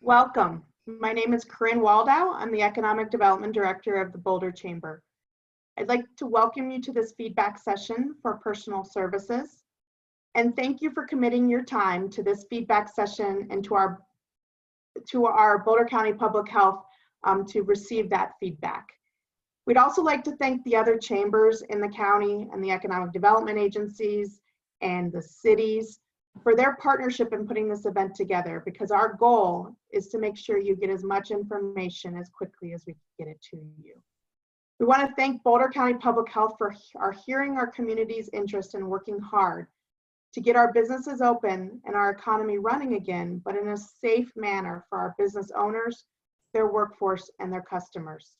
Welcome. My name is Corinne Waldow. I'm the Economic Development Director of the Boulder Chamber. I'd like to welcome you to this feedback session for personal services. And thank you for committing your time to this feedback session and to our Boulder County Public Health to receive that feedback. We'd also like to thank the other chambers in the county and the economic development agencies and the cities for their partnership in putting this event together, because our goal is to make sure you get as much information as quickly as we get it to you. We want to thank Boulder County Public Health for hearing our community's interest in working hard to get our businesses open and our economy running again, but in a safe manner for our business owners, their workforce, and their customers.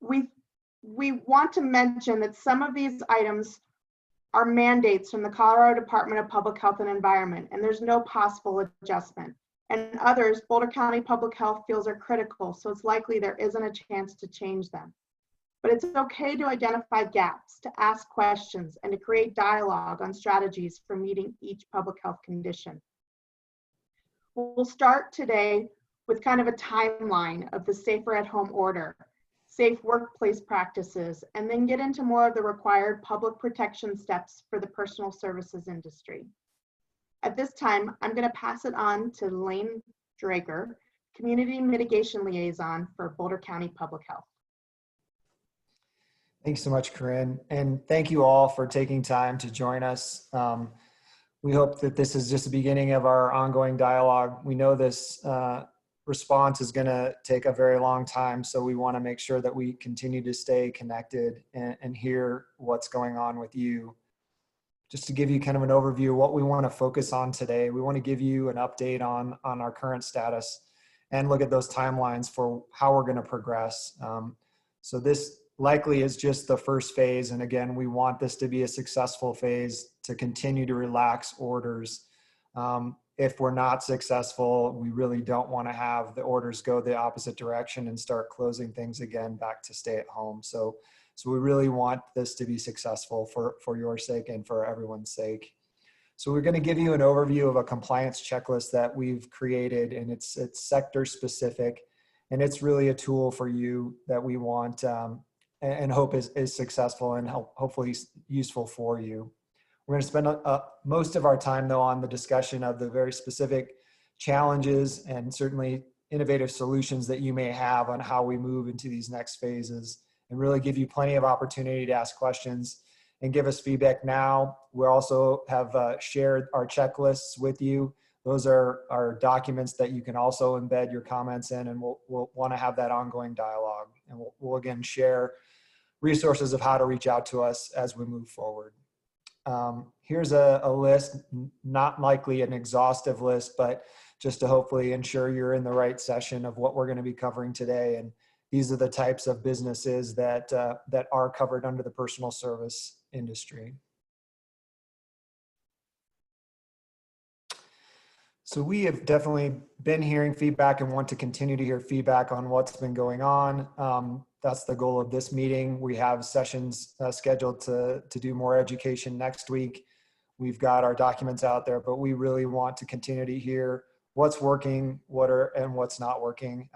We want to mention that some of these items are mandates from the Colorado Department of Public Health and Environment, and there's no possible adjustment. And others, Boulder County Public Health feels are critical, so it's likely there isn't a chance to change them. But it's okay to identify gaps, to ask questions, and to create dialogue on strategies for meeting each public health condition. We'll start today with kind of a timeline of the Safer at Home order, safe workplace practices, and then get into more of the required public protection steps for the personal services industry. At this time, I'm going to pass it on to Lane Drager, Community Mitigation Liaison for Boulder County Public Health. Thanks so much, Corinne. And thank you all for taking time to join us. We hope that this is just the beginning of our ongoing dialogue. We know this response is going to take a very long time, so we want to make sure that we continue to stay connected and hear what's going on with you. Just to give you kind of an overview of what we want to focus on today, we want to give you an update on our current status and look at those timelines for how we're going to progress. So this likely is just the first phase, and again, we want this to be a successful phase to continue to relax orders. If we're not successful, we really don't want to have the orders go the opposite direction and start closing things again back to stay at home. So we really want this to be successful for your sake and for everyone's sake. So we're going to give you an overview of a compliance checklist that we've created, and it's sector specific, and it's really a tool for you that we want and hope is successful and hopefully useful for you. We're going to spend most of our time, though, on the discussion of the very specific challenges and certainly innovative solutions that you may have on how we move into these next phases, and really give you plenty of opportunity to ask questions and give us feedback now. We also have shared our checklists with you. Those are our documents that you can also embed your comments in, and we'll want to have that ongoing dialogue. And we'll again share resources of how to reach out to us as we move forward. Here's a list, not likely an exhaustive list, but just to hopefully ensure you're in the right session of what we're going to be covering today. And these are the types of businesses that are covered under the personal service industry. So we have definitely been hearing feedback and want to continue to hear feedback on what's been going on. That's the goal of this meeting. We have sessions scheduled to do more education next week. We've got our documents out there, but we really want to continue to hear what's working, and what's not working.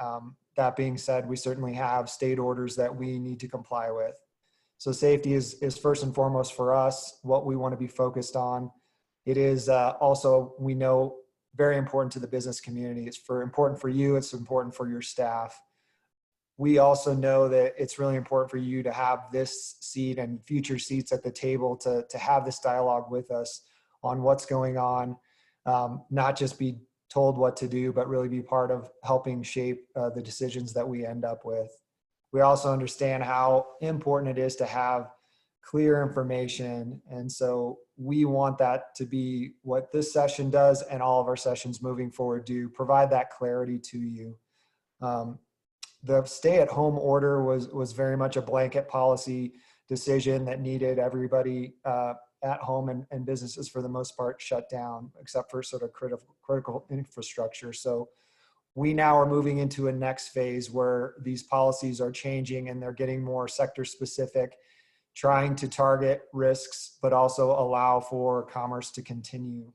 That being said, we certainly have state orders that we need to comply with. So safety is first and foremost for us, what we want to be focused on. It is also, we know, very important to the business community. It's important for you, it's important for your staff. We also know that it's really important for you to have this seat and future seats at the table to have this dialogue with us on what's going on, not just be told what to do, but really be part of helping shape the decisions that we end up with. We also understand how important it is to have clear information. And so we want that to be what this session does, and all of our sessions moving forward do, provide that clarity to you. The stay-at-home order was very much a blanket policy decision that needed everybody at home, and businesses for the most part shut down, except for sort of critical infrastructure. So we now are moving into a next phase where these policies are changing and they're getting more sector specific, trying to target risks, but also allow for commerce to continue.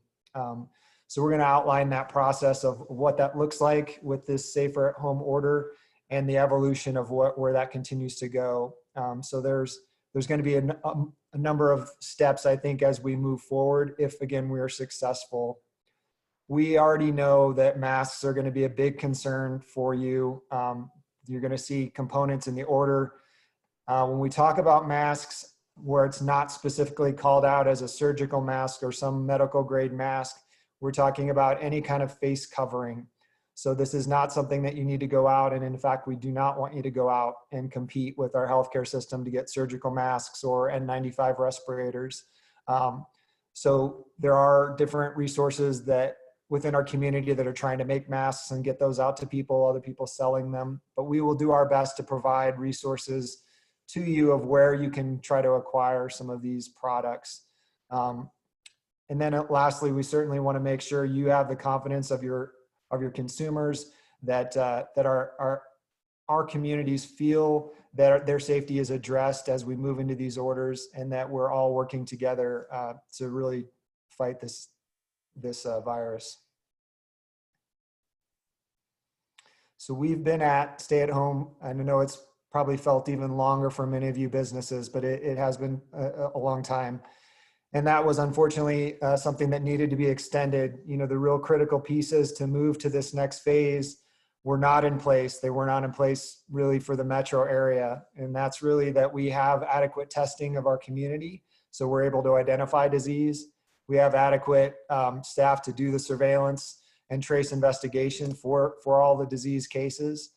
So we're going to outline that process of what that looks like with this safer at home order and the evolution of where that continues to go. So there's going to be a number of steps, I think, as we move forward, if again, we are successful. We already know that masks are going to be a big concern for you. You're going to see components in the order. When we talk about masks, where it's not specifically called out as a surgical mask or some medical grade mask, we're talking about any kind of face covering. So this is not something that you need to go out, and in fact, we do not want you to go out and compete with our healthcare system to get surgical masks or N95 respirators. So there are different resources that within our community that are trying to make masks and get those out to people, other people selling them, but we will do our best to provide resources to you of where you can try to acquire some of these products. And then lastly, we certainly want to make sure you have the confidence of your consumers, that our communities feel that their safety is addressed as we move into these orders, and that we're all working together to really fight this virus. So we've been at stay at home, and I know it's probably felt even longer for many of you businesses, but it has been a long time. And that was unfortunately something that needed to be extended. You know, the real critical pieces to move to this next phase were not in place. They were not in place really for the metro area. And that's really that we have adequate testing of our community, so we're able to identify disease. We have adequate staff to do the surveillance and trace investigation for all the disease cases.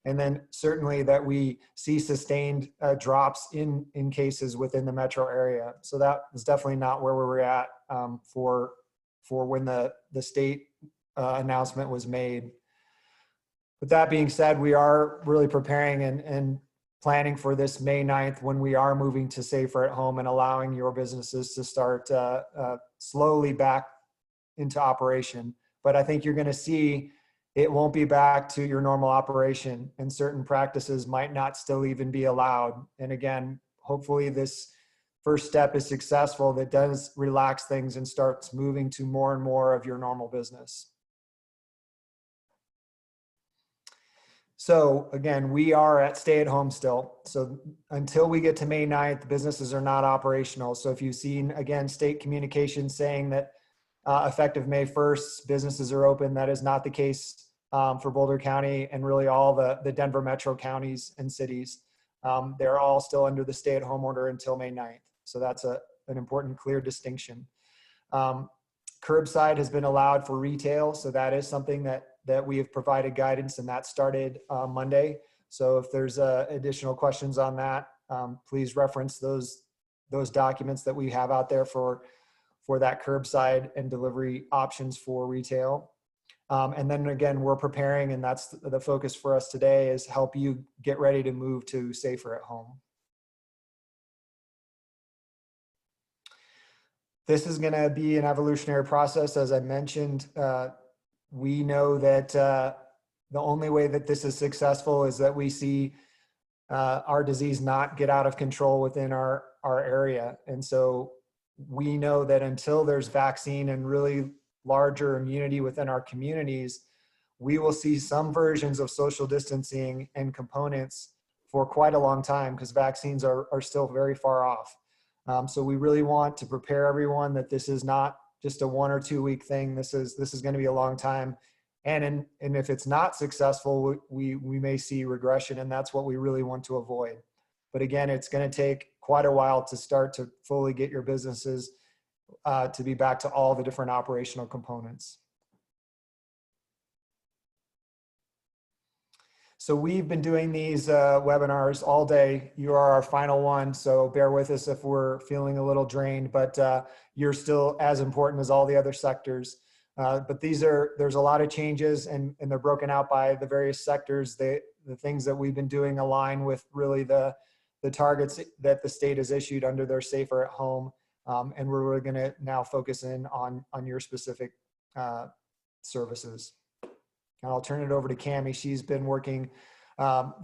And then certainly that we see sustained drops in cases within the metro area. So that is definitely not where we were at for when the state announcement was made. With that being said, we are really preparing and planning for this May 9th, when we are moving to safer at home and allowing your businesses to start slowly back into operation. But I think you're going to see it won't be back to your normal operation, and certain practices might not still even be allowed. And again, hopefully this first step is successful, that does relax things and starts moving to more and more of your normal business. So again, we are at stay at home still. So until we get to May 9th, businesses are not operational. So if you've seen, again, state communication saying that effective May 1st, businesses are open, that is not the case for Boulder County and really all the Denver metro counties and cities. They're all still under the stay at home order until May 9th. So that's an important, clear distinction. Curbside has been allowed for retail. So that is something that we have provided guidance, and that started Monday. So if there's additional questions on that, please reference those documents that we have out there for that curbside and delivery options for retail. And then again, we're preparing, and that's the focus for us today, is help you get ready to move to safer at home. This is going to be an evolutionary process. As I mentioned, we know that the only way that this is successful is that we see our disease not get out of control within our area. And so we know that until there's vaccine and really larger immunity within our communities, we will see some versions of social distancing and components for quite a long time, because vaccines are still very far off. So we really want to prepare everyone that this is not just a 1 or 2 week thing. This is going to be a long time. And if it's not successful, we may see regression, and that's what we really want to avoid. But again, it's going to take quite a while to start to fully get your businesses to be back to all the different operational components. So we've been doing these webinars all day. You are our final one, so bear with us if we're feeling a little drained, but you're still as important as all the other sectors. But there's a lot of changes, and they're broken out by the various sectors. The things that we've been doing align with really the targets that the state has issued under their Safer at Home. And we're really gonna now focus in on your specific services. And I'll turn it over to Cammie. She's been working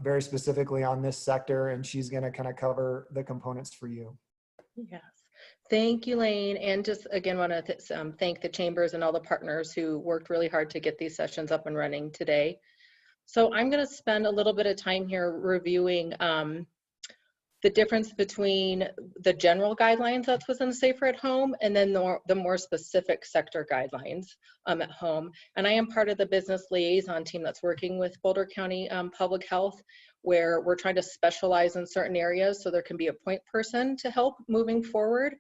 very specifically on this sector, and she's going to kind of cover the components for you. Yes. Thank you, Lane. And just again, want to thank the chambers and all the partners who worked really hard to get these sessions up and running today. So I'm going to spend a little bit of time here reviewing the difference between the general guidelines that's within Safer at Home and then the more specific sector guidelines at home. And I am part of the business liaison team that's working with Boulder County Public Health, where we're trying to specialize in certain areas so there can be a point person to help moving forward.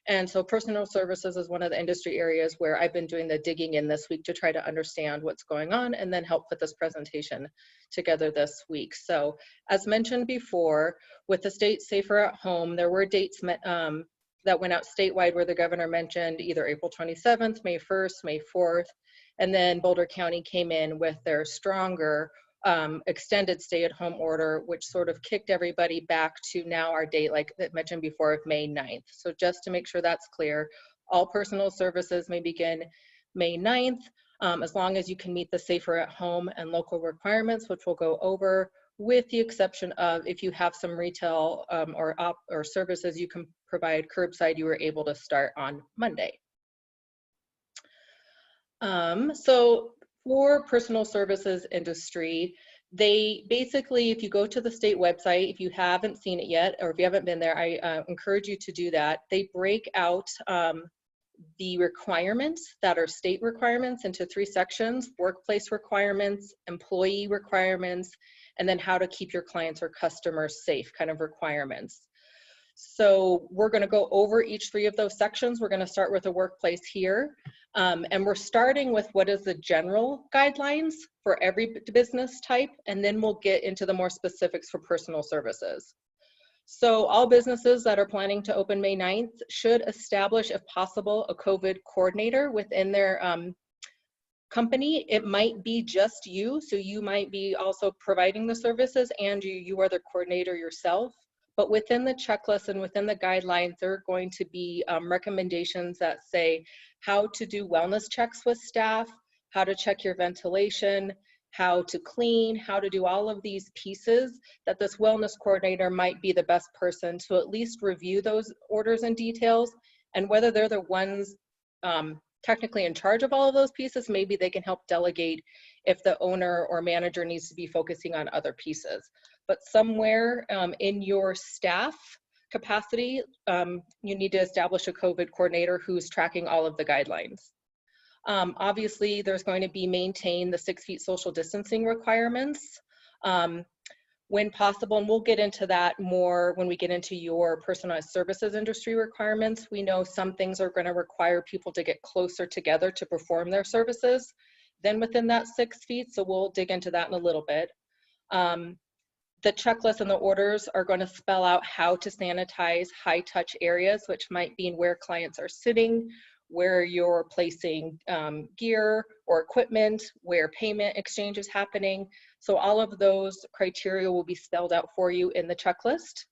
And so personal services is one of the industry areas where I've been doing the digging in this week to try to understand what's going on and then help put this presentation together this week. So as mentioned before, with the state Safer at Home, there were dates that went out statewide where the governor mentioned either April 27th, May 1st, May 4th, and then Boulder County came in with their stronger extended stay-at-home order, which sort of kicked everybody back to now our date, like I mentioned before, of May 9th. So just to make sure that's clear, all personal services may begin May 9th, as long as you can meet the Safer at Home and local requirements, which we'll go over, with the exception of if you have some retail or services you can provide curbside, you were able to start on Monday. So for personal services industry, they basically, if you go to the state website, if you haven't seen it yet, or if you haven't been there, I encourage you to do that. They break out the requirements that are state requirements into 3 sections: workplace requirements, employee requirements, and then how to keep your clients or customers safe kind of requirements. So we're going to go over each 3 of those sections. We're going to start with the workplace here. And we're starting with what is the general guidelines for every business type, and then we'll get into the more specifics for personal services. So all businesses that are planning to open May 9th should establish, if possible, a COVID coordinator within their company. It might be just you, so you might be also providing the services and you are the coordinator yourself. But within the checklist and within the guidelines, there are going to be recommendations that say how to do wellness checks with staff, how to check your ventilation, how to clean, how to do all of these pieces, that this wellness coordinator might be the best person to at least review those orders and details. And whether they're the ones technically in charge of all of those pieces, maybe they can help delegate if the owner or manager needs to be focusing on other pieces. But somewhere in your staff capacity, you need to establish a COVID coordinator who's tracking all of the guidelines. Obviously, there's going to be maintain the 6 feet social distancing requirements when possible, and we'll get into that more when we get into your personalized services industry requirements. We know some things are going to require people to get closer together to perform their services than within that 6 feet, so we'll dig into that in a little bit. The checklist and the orders are going to spell out how to sanitize high touch areas, which might mean where clients are sitting, where you're placing gear or equipment, where payment exchange is happening. So all of those criteria will be spelled out for you in the checklist.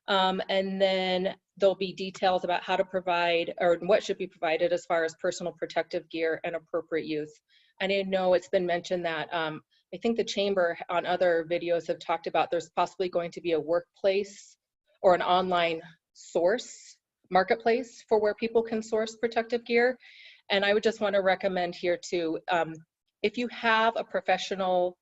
And then there'll be details about how to provide or what should be provided as far as personal protective gear and appropriate use. And I know it's been mentioned that I think the chamber on other videos have talked about there's possibly going to be a workplace or an online source marketplace for where people can source protective gear. And I would just want to recommend here too, if you have a professional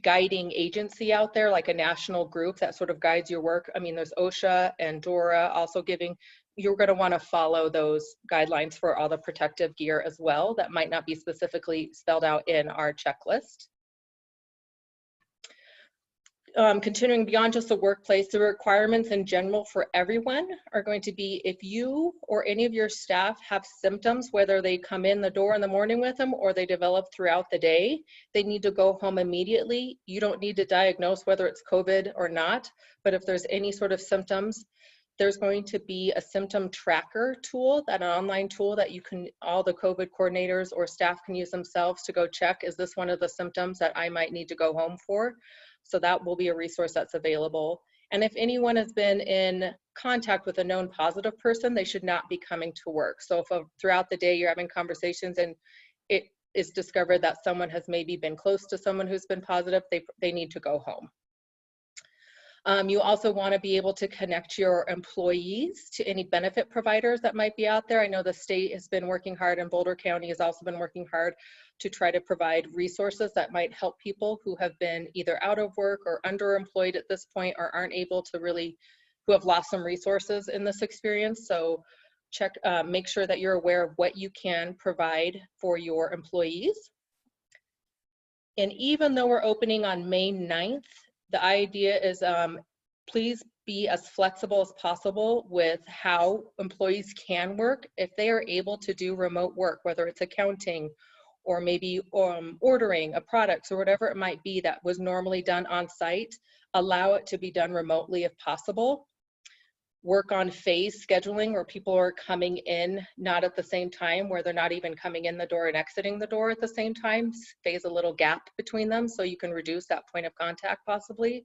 guiding agency out there, like a national group that sort of guides your work. I mean, there's OSHA and DORA also giving, you're going to want to follow those guidelines for all the protective gear as well. That might not be specifically spelled out in our checklist. Continuing beyond just the workplace, the requirements in general for everyone are going to be if you or any of your staff have symptoms, whether they come in the door in the morning with them or they develop throughout the day, they need to go home immediately. You don't need to diagnose whether it's COVID or not, but if there's any sort of symptoms, there's going to be a symptom tracker tool, an online tool that you can, all the COVID coordinators or staff can use themselves to go check, is this one of the symptoms that I might need to go home for? So that will be a resource that's available. And if anyone has been in contact with a known positive person, they should not be coming to work. So if throughout the day you're having conversations and it is discovered that someone has maybe been close to someone who's been positive, they need to go home. You also want to be able to connect your employees to any benefit providers that might be out there. I know the state has been working hard, and Boulder County has also been working hard to try to provide resources that might help people who have been either out of work or underemployed at this point, or aren't able to really, who have lost some resources in this experience. So make sure that you're aware of what you can provide for your employees. And even though we're opening on May 9th, the idea is please be as flexible as possible with how employees can work. If they are able to do remote work, whether it's accounting or maybe ordering a product or whatever it might be that was normally done on site, allow it to be done remotely if possible. Work on phase scheduling, where people are coming in not at the same time, where they're not even coming in the door and exiting the door at the same time. Phase a little gap between them so you can reduce that point of contact possibly.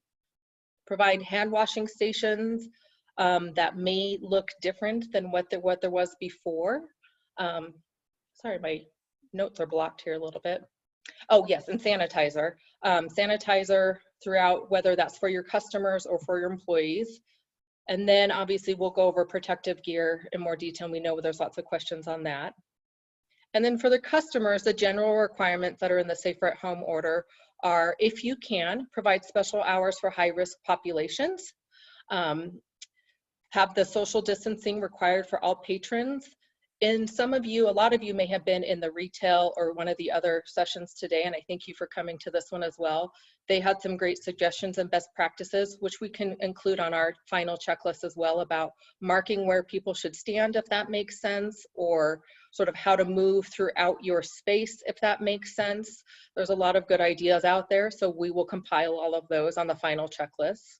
Provide hand washing stations that may look different than what there was before. Sorry, my notes are blocked here a little bit. Oh yes, and sanitizer. Sanitizer throughout, whether that's for your customers or for your employees. And then obviously we'll go over protective gear in more detail. We know there's lots of questions on that. And then for the customers, the general requirements that are in the Safer at Home order are, if you can, provide special hours for high-risk populations, have the social distancing required for all patrons. And a lot of you may have been in the retail or one of the other sessions today, and I thank you for coming to this one as well. They had some great suggestions and best practices, which we can include on our final checklist as well, about marking where people should stand, if that makes sense, or sort of how to move throughout your space, if that makes sense. There's a lot of good ideas out there, so we will compile all of those on the final checklist.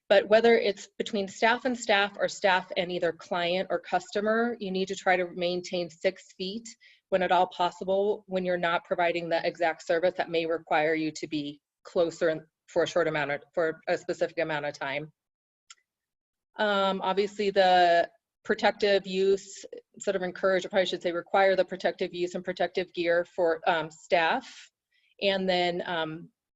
But whether it's between staff and staff, or staff and either client or customer, you need to try to maintain 6 feet when at all possible, when you're not providing the exact service that may require you to be closer for a specific amount of time. Obviously the protective use, sort of encourage, or probably should say require, the protective use and protective gear for staff. And then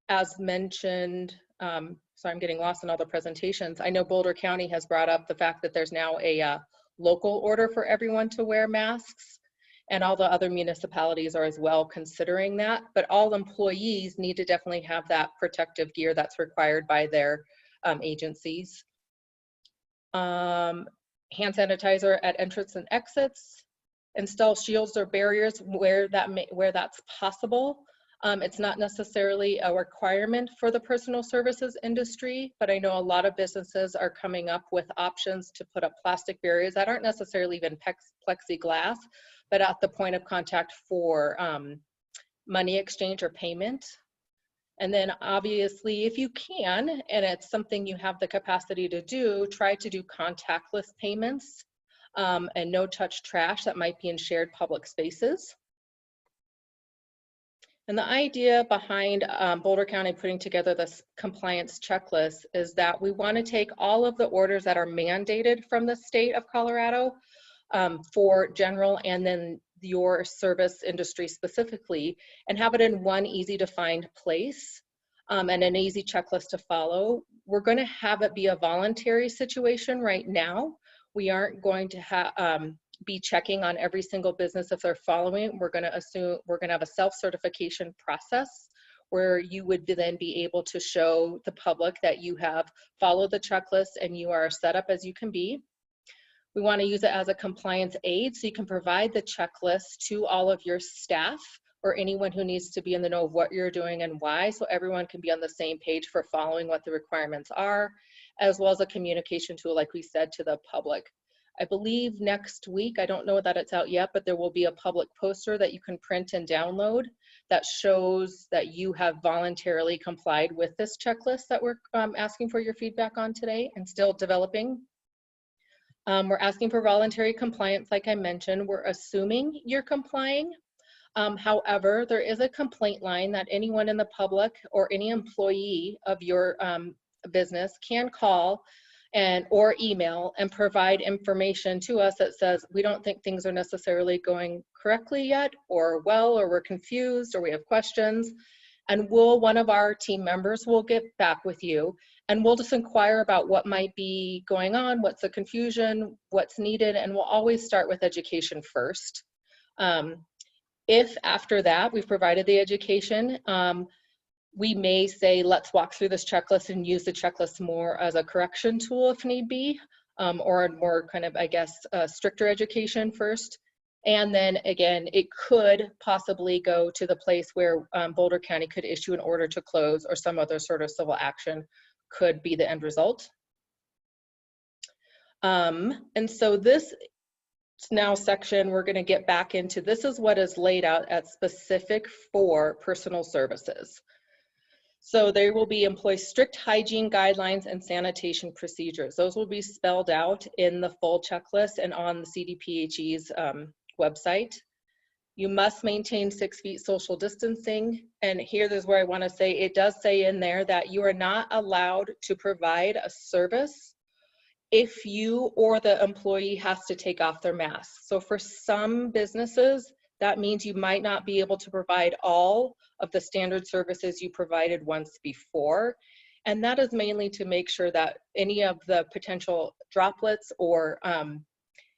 as mentioned, sorry, I'm getting lost in all the presentations. I know Boulder County has brought up the fact that there's now a local order for everyone to wear masks, and all the other municipalities are as well considering that. But all employees need to definitely have that protective gear that's required by their agencies. Hand sanitizer at entrance and exits. Install shields or barriers where that's possible. It's not necessarily a requirement for the personal services industry, but I know a lot of businesses are coming up with options to put up plastic barriers that aren't necessarily even plexiglass, but at the point of contact for money exchange or payment. And then obviously, if you can, and it's something you have the capacity to do, try to do contactless payments and no-touch trash that might be in shared public spaces. And the idea behind Boulder County putting together this compliance checklist is that we want to take all of the orders that are mandated from the state of Colorado for general and then your service industry specifically, and have it in one easy to find place and an easy checklist to follow. We're going to have it be a voluntary situation right now. We aren't going to be checking on every single business if they're following. We're going to have a self-certification process where you would then be able to show the public that you have followed the checklist and you are set up as you can be. We want to use it as a compliance aid, so you can provide the checklist to all of your staff or anyone who needs to be in the know of what you're doing and why, so everyone can be on the same page for following what the requirements are, as well as a communication tool, like we said, to the public. I believe next week, I don't know that it's out yet, but there will be a public poster that you can print and download that shows that you have voluntarily complied with this checklist that we're asking for your feedback on today and still developing. We're asking for voluntary compliance, like I mentioned. We're assuming you're complying. However, there is a complaint line that anyone in the public or any employee of your business can call or email and provide information to us that says, we don't think things are necessarily going correctly yet, or well, or we're confused, or we have questions. And one of our team members will get back with you And we'll just inquire about what might be going on, what's the confusion, what's needed, and we'll always start with education first. If after that we've provided the education, we may say, let's walk through this checklist and use the checklist more as a correction tool if need be, or a more kind of, I guess, stricter education first. And then again, it could possibly go to the place where Boulder County could issue an order to close, or some other sort of civil action could be the end result. And so this now section, we're going to get back into, this is what is laid out as specific for personal services. So there will be employ strict hygiene guidelines and sanitation procedures. Those will be spelled out in the full checklist and on the CDPHE's website. You must maintain 6 feet social distancing. And here's where I want to say, it does say in there that you are not allowed to provide a service if you or the employee has to take off their mask. So for some businesses, that means you might not be able to provide all of the standard services you provided once before. And that is mainly to make sure that any of the potential droplets or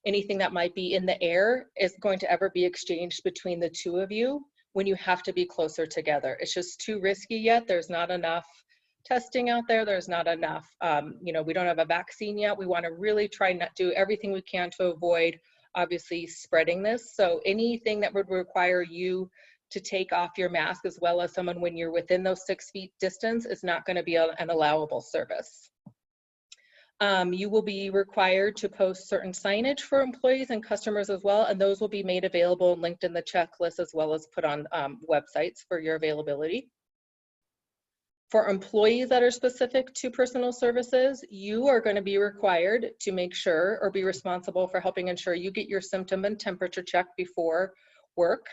anything that might be in the air is going to ever be exchanged between the two of you when you have to be closer together. It's just too risky yet. There's not enough testing out there. There's not enough, you know, we don't have a vaccine yet. We want to really try not do everything we can to avoid obviously spreading this. So anything that would require you to take off your mask, as well as someone when you're within those 6 feet distance, is not going to be an allowable service. You will be required to post certain signage for employees and customers as well, and those will be made available and linked in the checklist, as well as put on websites for your availability. For employees that are specific to personal services, you are going to be required to make sure or be responsible for helping ensure you get your symptom and temperature checked before work.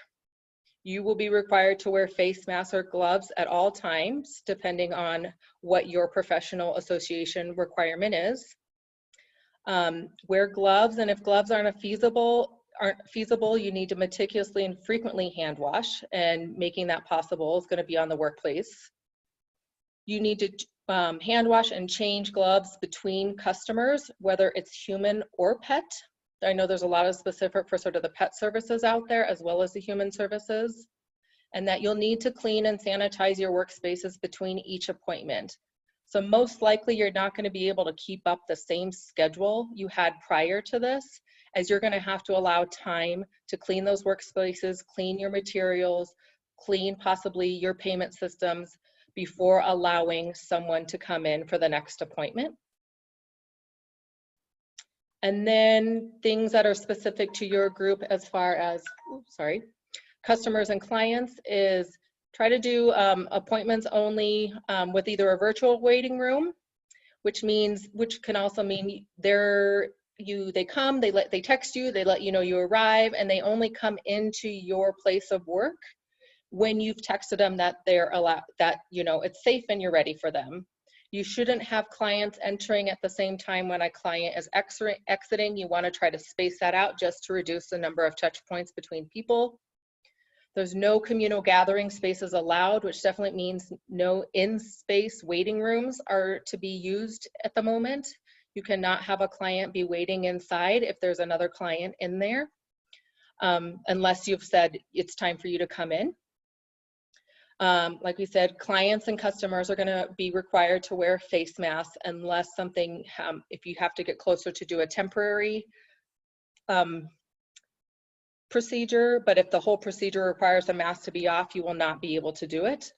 You will be required to wear face masks or gloves at all times, depending on what your professional association requirement is. Wear gloves, and if gloves aren't feasible, you need to meticulously and frequently hand wash, and making that possible is going to be on the workplace. You need to hand wash and change gloves between customers, whether it's human or pet. I know there's a lot of specific for sort of the pet services out there, as well as the human services, and that you'll need to clean and sanitize your workspaces between each appointment. So most likely you're not going to be able to keep up the same schedule you had prior to this, as you're going to have to allow time to clean those workspaces, clean your materials, clean possibly your payment systems before allowing someone to come in for the next appointment. And then things that are specific to your group as far as, customers and clients is try to do appointments only with either a virtual waiting room, which can also mean they come, they text you, they let you know you arrive, and they only come into your place of work when you've texted them that they're allowed, that it's safe and you're ready for them. You shouldn't have clients entering at the same time when a client is exiting. You want to try to space that out just to reduce the number of touch points between people. There's no communal gathering spaces allowed, which definitely means no in-space waiting rooms are to be used at the moment. You cannot have a client be waiting inside if there's another client in there, unless you've said it's time for you to come in. Like we said, clients and customers are going to be required to wear face masks unless something, if you have to get closer to do a temporary procedure, but if the whole procedure requires a mask to be off, you will not be able to do it.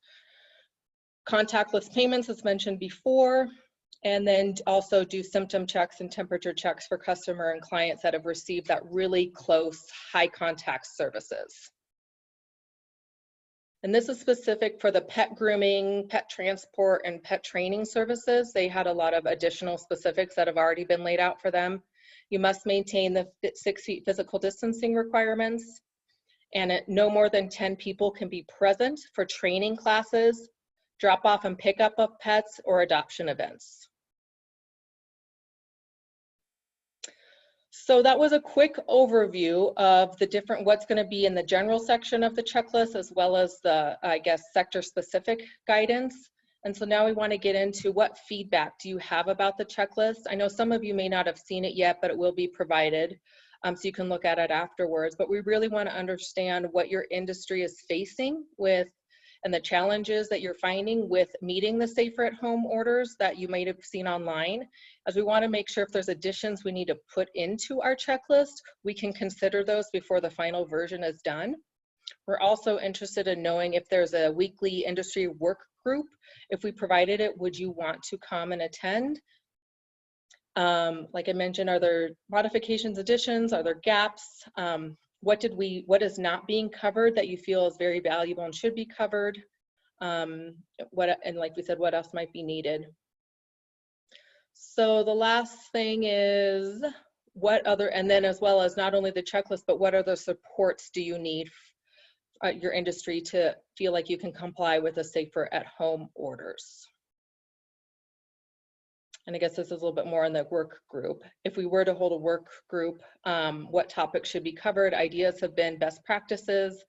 Contactless payments, as mentioned before, and then also do symptom checks and temperature checks for customer and clients that have received that really close, high contact services. And this is specific for the pet grooming, pet transport, and pet training services. They had a lot of additional specifics that have already been laid out for them. You must maintain the 6 feet physical distancing requirements, and no more than 10 people can be present for training classes, drop off and pick up of pets, or adoption events. So that was a quick overview of the different, what's going to be in the general section of the checklist, as well as the, I guess, sector specific guidance. And so now we want to get into what feedback do you have about the checklist? I know some of you may not have seen it yet, but it will be provided, so you can look at it afterwards. But we really want to understand what your industry is facing with and the challenges that you're finding with meeting the safer at home orders that you might have seen online, as we want to make sure if there's additions we need to put into our checklist, we can consider those before the final version is done. We're also interested in knowing if there's a weekly industry work group. If we provided it, would you want to come and attend? Like I mentioned, are there modifications, additions? Are there gaps? What is not being covered that you feel is very valuable and should be covered? And like we said, what else might be needed? So the last thing is and then as well as not only the checklist, but what other supports do you need your industry to feel like you can comply with the safer at home orders? And I guess this is a little bit more in the work group. If we were to hold a work group, what topics should be covered? Ideas have been best practices.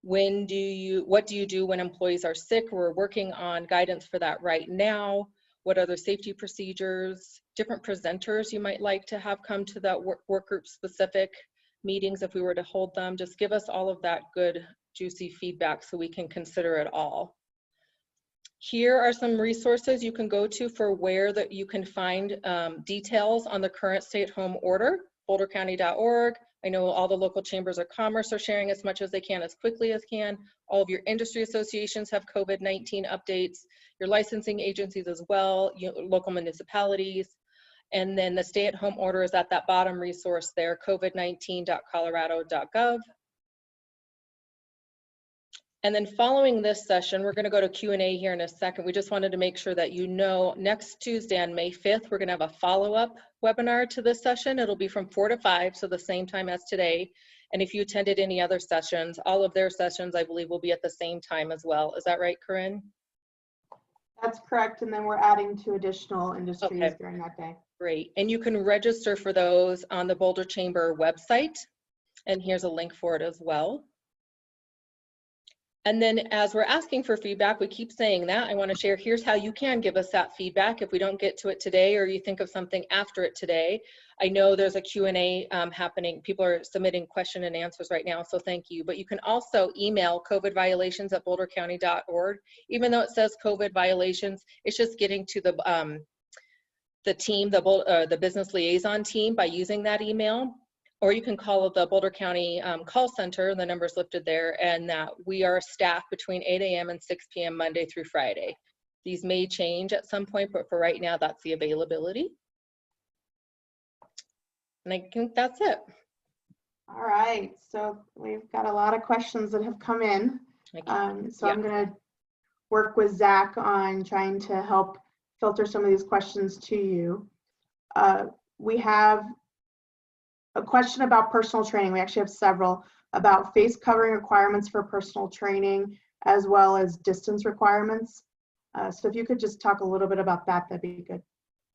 What do you do when employees are sick? We're working on guidance for that right now. What other safety procedures, different presenters you might like to have come to that work group specific meetings if we were to hold them? Just give us all of that good, juicy feedback so we can consider it all. Here are some resources you can go to for where that you can find details on the current stay-at-home order, bouldercounty.org. I know all the local chambers of commerce are sharing as much as they can, as quickly as can. All of your industry associations have COVID-19 updates, your licensing agencies as well, local municipalities. And then the stay-at-home order is at that bottom resource there, covid19.colorado.gov. And then following this session, we're going to go to Q&A here in a second. We just wanted to make sure that you know next Tuesday on May 5th, we're going to have a follow-up webinar to this session. It'll be from 4 to 5, so the same time as today. And if you attended any other sessions, all of their sessions, I believe, will be at the same time as well. Is that right, Corinne? That's correct. And then we're adding 2 additional industries during that day. Great. And you can register for those on the Boulder Chamber website. And here's a link for it as well. And then as we're asking for feedback, we keep saying that. I want to share, here's how you can give us that feedback if we don't get to it today or you think of something after it today. I know there's a Q&A happening. People are submitting question and answers right now, so thank you. But you can also email covidviolations@bouldercounty.org. Even though it says COVID violations, it's just getting to the team, the business liaison team by using that email. Or you can call the Boulder County call center, the number's listed there, and that we are staffed between 8 a.m. and 6 p.m. Monday through Friday. These may change at some point, but for right now, that's the availability. And I think that's it. All right, so we've got a lot of questions that have come in. I'm going to work with Zach on trying to help filter some of these questions to you. We have a question about personal training. We actually have several about face covering requirements for personal training, as well as distance requirements. So if you could just talk a little bit about that, that'd be good.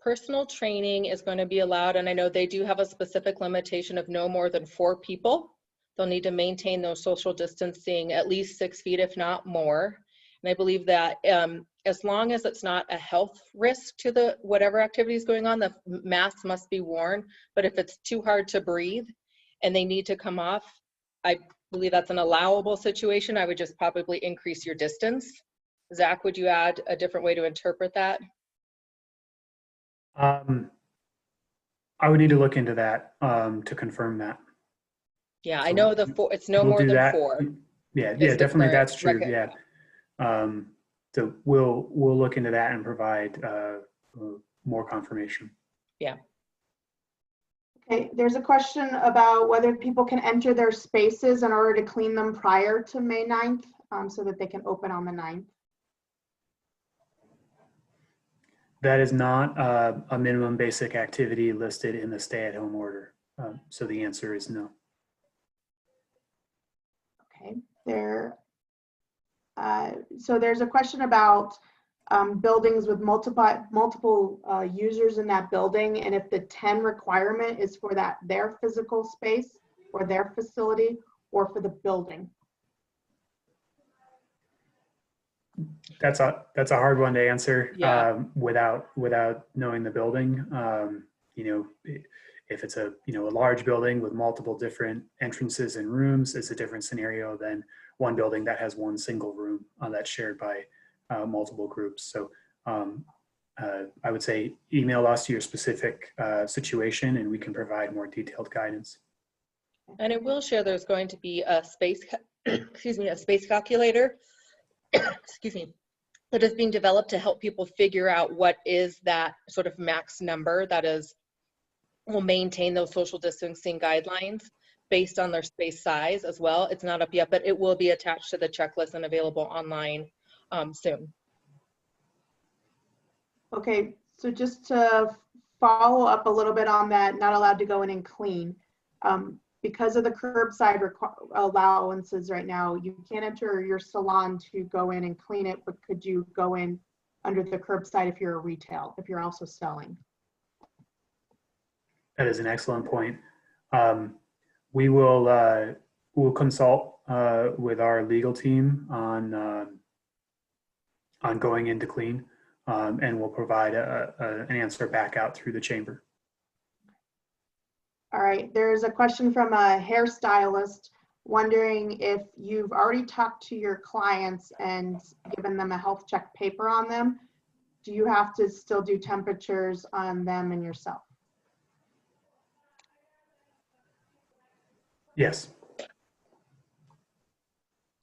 Personal training is going to be allowed, and I know they do have a specific limitation of no more than 4 people. They'll need to maintain those social distancing at least 6 feet, if not more. And I believe that as long as it's not a health risk to the whatever activity is going on, the mask must be worn. But if it's too hard to breathe and they need to come off, I believe that's an allowable situation. I would just probably increase your distance. Zach, would you add a different way to interpret that? I would need to look into that to confirm that. Yeah, So I know it's no more than 4. Yeah, definitely, that's true. Yeah. So we'll look into that and provide more confirmation. Yeah. Okay, there's a question about whether people can enter their spaces in order to clean them prior to May 9th so that they can open on the 9th. That is not a minimum basic activity listed in the stay-at-home order. So the answer is no. Okay, so there's a question about buildings with multiple users in that building, and if the 10 requirement is for their physical space or their facility or for the building. That's a hard one to answer Yeah. without knowing the building. You know, if it's a large building with multiple different entrances and rooms, it's a different scenario than one building that has one single room that's shared by multiple groups. So I would say email us your specific situation, and we can provide more detailed guidance. And I will share there's going to be a space, excuse me, a space calculator, excuse me, that is being developed to help people figure out what is that sort of max number that will maintain those social distancing guidelines based on their space size as well. It's not up yet, but it will be attached to the checklist and available online soon. Okay, so just to follow up a little bit on that, not allowed to go in and clean. Because of the curbside allowances right now, you can't enter your salon to go in and clean it, but could you go in under the curbside if you're a retail, if you're also selling? That is an excellent point. We will we'll consult with our legal team on going into clean, and we'll provide an answer back out through the chamber. All right, there's a question from a hairstylist wondering if you've already talked to your clients and given them a health check paper on them. Do you have to still do temperatures on them and yourself? Yes.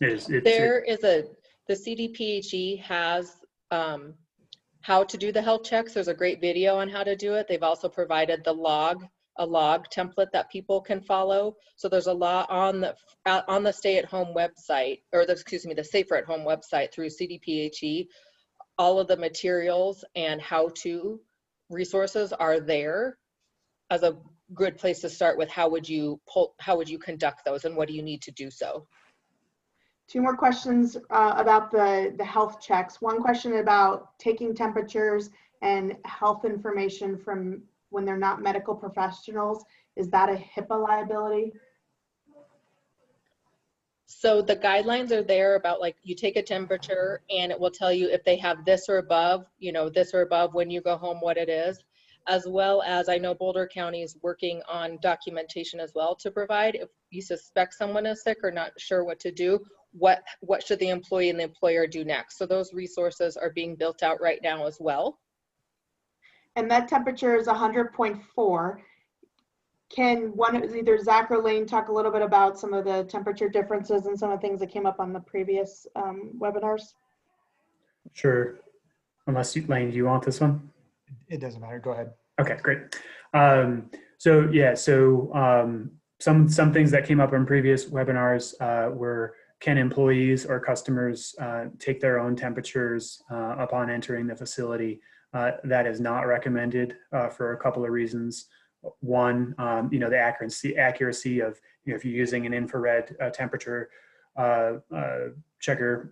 The CDPHE has how to do the health checks. There's a great video on how to do it. They've also provided a log template that people can follow. So there's a lot on the stay-at-home website, or the safer-at-home website through CDPHE. All of the materials and how-to resources are there as a good place to start with. How would you conduct those, and what do you need to do so? Two more questions about the health checks. One question about taking temperatures and health information from when they're not medical professionals. Is that a HIPAA liability? So the guidelines are there about, like, you take a temperature and it will tell you if they have this or above, this or above when you go home, what it is, as well as I know Boulder County is working on documentation as well to provide if you suspect someone is sick or not sure what to do, what should the employee and the employer do next. So those resources are being built out right now as well. And that temperature is 100.4. Can either Zach or Lane talk a little bit about some of the temperature differences and some of the things that came up on the previous webinars? Sure. Unless Lane, do you want this one? It doesn't matter. Go ahead. Okay, great. Some things that came up in previous webinars were, can employees or customers take their own temperatures upon entering the facility? That is not recommended for a couple of reasons. One, the accuracy of, if you're using an infrared temperature checker,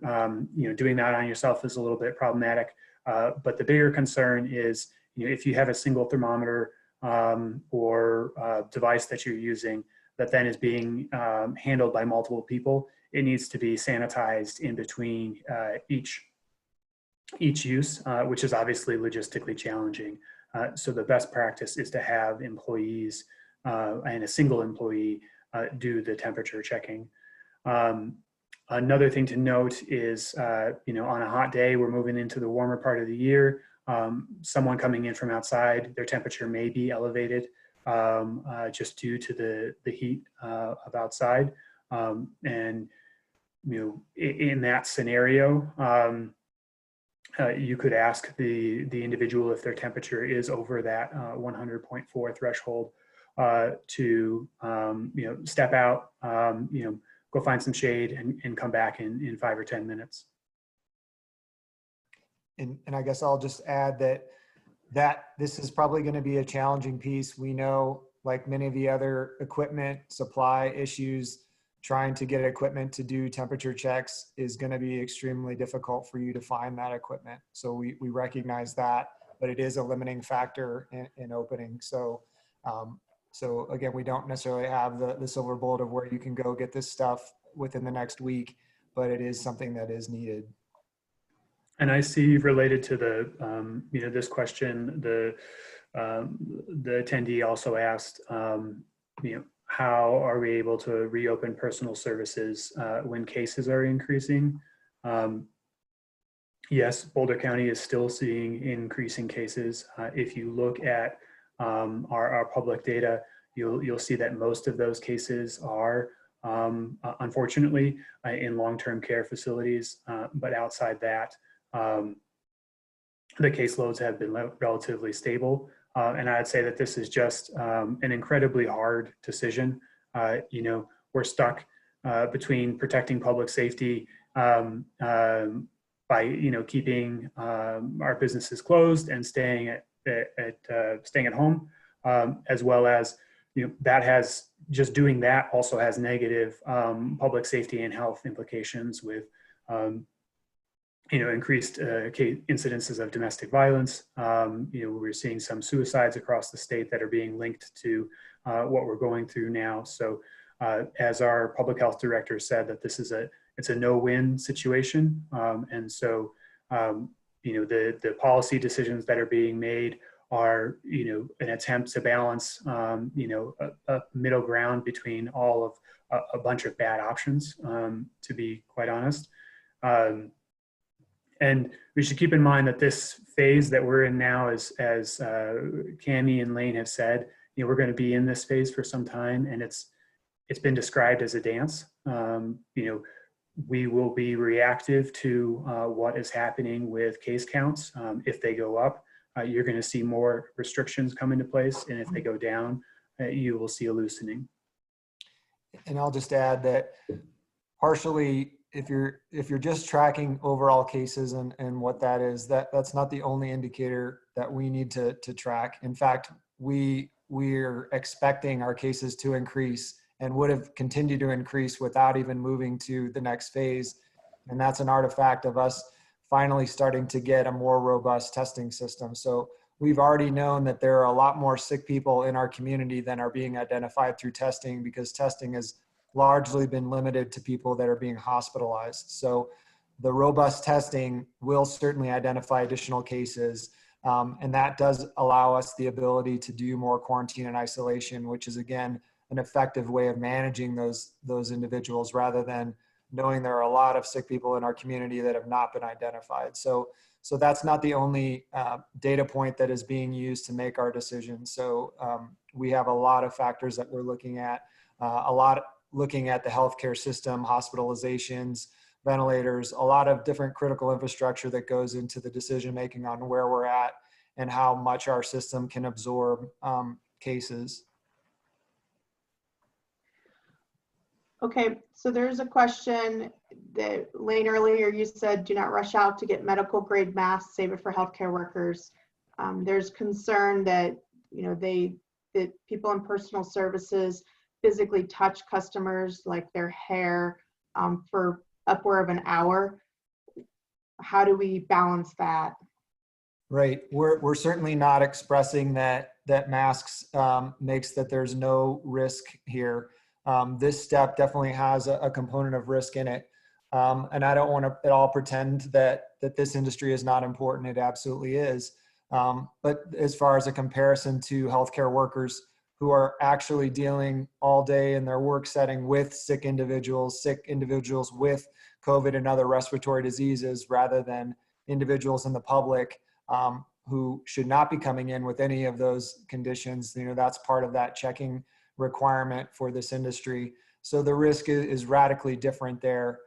doing that on yourself is a little bit problematic. But the bigger concern is, if you have a single thermometer or device that you're using that then is being handled by multiple people, it needs to be sanitized in between each use, which is obviously logistically challenging. So the best practice is to have employees and a single employee do the temperature checking. Another thing to note is, on a hot day, we're moving into the warmer part of the year. Someone coming in from outside, their temperature may be elevated just due to the heat of outside. In that scenario, you could ask the individual if their temperature is over that 100.4 threshold to step out, go find some shade and come back in 5 or 10 minutes. And I guess I'll just add that this is probably going to be a challenging piece. We know, like many of the other equipment supply issues, trying to get equipment to do temperature checks is going to be extremely difficult for you to find that equipment. So we recognize that, but it is a limiting factor in opening. So again, we don't necessarily have the silver bullet of where you can go get this stuff within the next week, but it is something that is needed. And I see related to the, this question, the attendee also asked, how are we able to reopen personal services when cases are increasing? Yes, Boulder County is still seeing increasing cases. If you look at our public data, you'll see that most of those cases are, unfortunately, in long-term care facilities. But outside that, the caseloads have been relatively stable. And I'd say that this is just an incredibly hard decision. We're stuck between protecting public safety by keeping our businesses closed and staying at home, as well as that has just doing that also has negative public safety and health implications with increased incidences of domestic violence. We're seeing some suicides across the state that are being linked to what we're going through now. So as our public health director said, that this is it's a no-win situation. And so, the policy decisions that are being made are, an attempt to balance, a middle ground between all of a bunch of bad options, to be quite honest. And we should keep in mind that this phase that we're in now, as Cammie and Lane have said, we're going to be in this phase for some time, and it's been described as a dance. We will be reactive to what is happening with case counts. If they go up, you're going to see more restrictions come into place, and if they go down, you will see a loosening. And I'll just add that partially, if you're just tracking overall cases and what that is, that's not the only indicator that we need to track. In fact, we're expecting our cases to increase and would have continued to increase without even moving to the next phase. And that's an artifact of us finally starting to get a more robust testing system. So we've already known that there are a lot more sick people in our community than are being identified through testing, because testing has largely been limited to people that are being hospitalized. So the robust testing will certainly identify additional cases. And that does allow us the ability to do more quarantine and isolation, which is, again, an effective way of managing those individuals, rather than knowing there are a lot of sick people in our community that have not been identified. So that's not the only data point that is being used to make our decision. So we have a lot of factors that we're looking at, looking at the healthcare system, hospitalizations, ventilators, a lot of different critical infrastructure that goes into the decision-making on where we're at and how much our system can absorb cases. Okay, so there's a question that, Lane, earlier you said, do not rush out to get medical grade masks, save it for healthcare workers. There's concern that, that people in personal services physically touch customers, like their hair, for upward of an hour. How do we balance that? Right, we're certainly not expressing that masks makes that there's no risk here. This step definitely has a component of risk in it. And I don't want to at all pretend that this industry is not important. It absolutely is. But as far as a comparison to healthcare workers who are actually dealing all day in their work setting with sick individuals with COVID and other respiratory diseases, rather than individuals in the public who should not be coming in with any of those conditions, that's part of that checking requirement for this industry. So the risk is radically different there.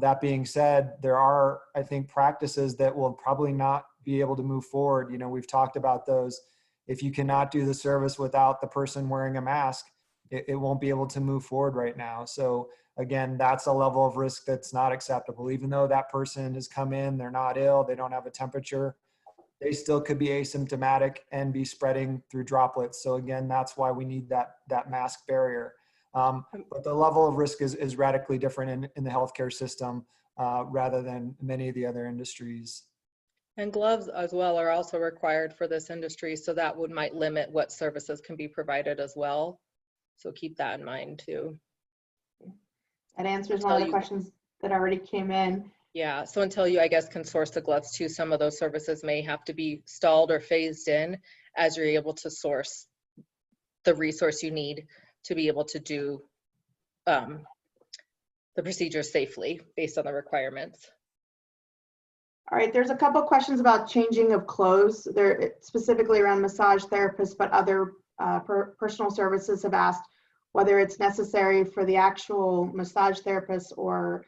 That being said, there are, I think, practices that will probably not be able to move forward. We've talked about those. If you cannot do the service without the person wearing a mask, it won't be able to move forward right now. So again, that's a level of risk that's not acceptable. Even though that person has come in, they're not ill, they don't have a temperature, they still could be asymptomatic and be spreading through droplets. So again, that's why we need that mask barrier. But the level of risk is radically different in the healthcare system rather than many of the other industries. And gloves as well are also required for this industry, so that might limit what services can be provided as well. So keep that in mind too. That answers one of the questions that already came in. Yeah, so until you, I guess, can source the gloves too, some of those services may have to be stalled or phased in as you're able to source the resource you need to be able to do the procedure safely based on the requirements. All right, there's a couple questions about changing of clothes. They're specifically around massage therapists, but other personal services have asked whether it's necessary for the actual massage therapist or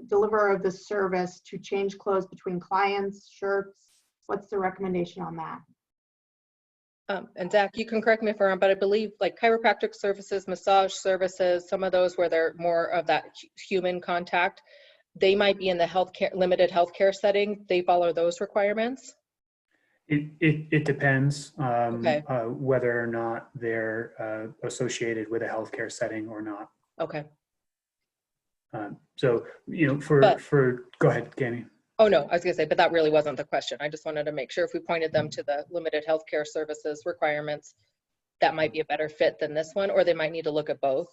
deliverer of the service to change clothes between clients, shirts. What's the recommendation on that? And Zach, you can correct me if I'm wrong, but I believe like chiropractic services, massage services, some of those where they're more of that human contact, they might be in the healthcare, limited healthcare setting. They follow those requirements. It depends Okay. whether or not they're associated with a healthcare setting or not. Okay. So, you know, go ahead, Gammy. Oh, no, I was gonna say, but that really wasn't the question. I just wanted to make sure if we pointed them to the limited healthcare services requirements, that might be a better fit than this one, or they might need to look at both.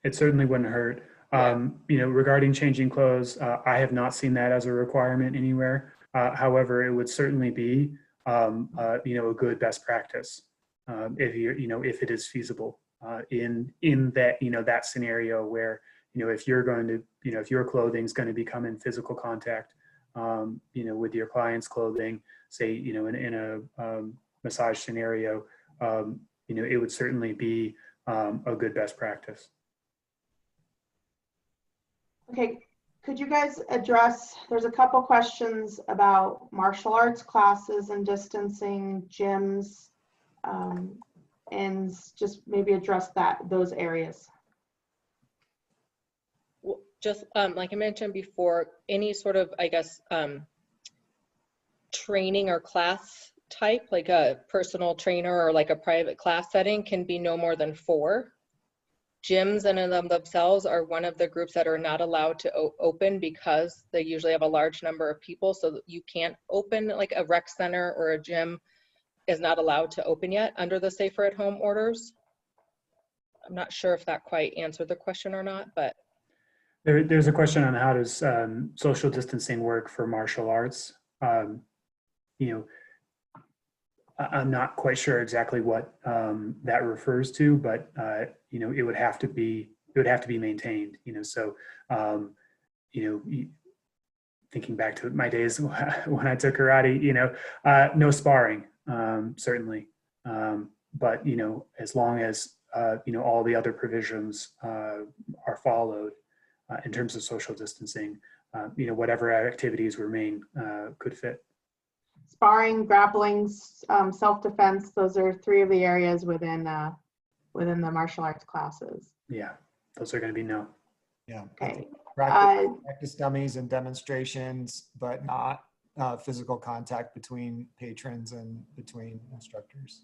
It certainly wouldn't hurt. Yeah. You know, regarding changing clothes, I have not seen that as a requirement anywhere. However, it would certainly be, you know, a good best practice if you know, if it is feasible in that, you know, that scenario where, you know, if you're going to, you know, if your clothing is going to become in physical contact, you know, with your client's clothing, say, you know, in a massage scenario, you know, it would certainly be a good best practice. Okay, could you guys address, there's a couple questions about martial arts classes and distancing, gyms, and just maybe address those areas. Just like I mentioned before, any sort of, I guess, training or class type, like a personal trainer or like a private class setting, can be no more than 4. Gyms in and of themselves are one of the groups that are not allowed to open because they usually have a large number of people. So you can't open, like a rec center or a gym is not allowed to open yet under the safer at home orders. I'm not sure if that quite answered the question or not, but. There's a question on how does social distancing work for martial arts. You know, I'm not quite sure exactly what that refers to, but you know, it would have to be maintained. You know, so you know, thinking back to my days when I took karate, you know, no sparring, certainly, but you know, as long as you know, all the other provisions are followed in terms of social distancing, you know, whatever activities remain could fit. Sparring, grappling, self-defense, those are 3 of the areas within the martial arts classes. Yeah, those are going to be no. Yeah. Okay. Practice dummies and demonstrations, but not physical contact between patrons and between instructors.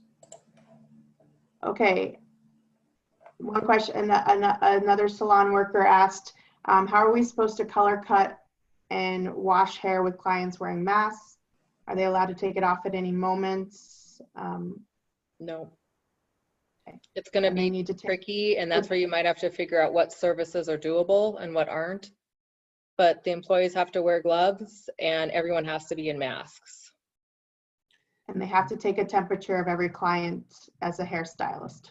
Okay. One question, another salon worker asked, how are we supposed to color cut and wash hair with clients wearing masks? Are they allowed to take it off at any moment? No. Okay. It's going to be tricky, and that's where you might have to figure out what services are doable and what aren't. But the employees have to wear gloves, and everyone has to be in masks. And they have to take a temperature of every client as a hairstylist.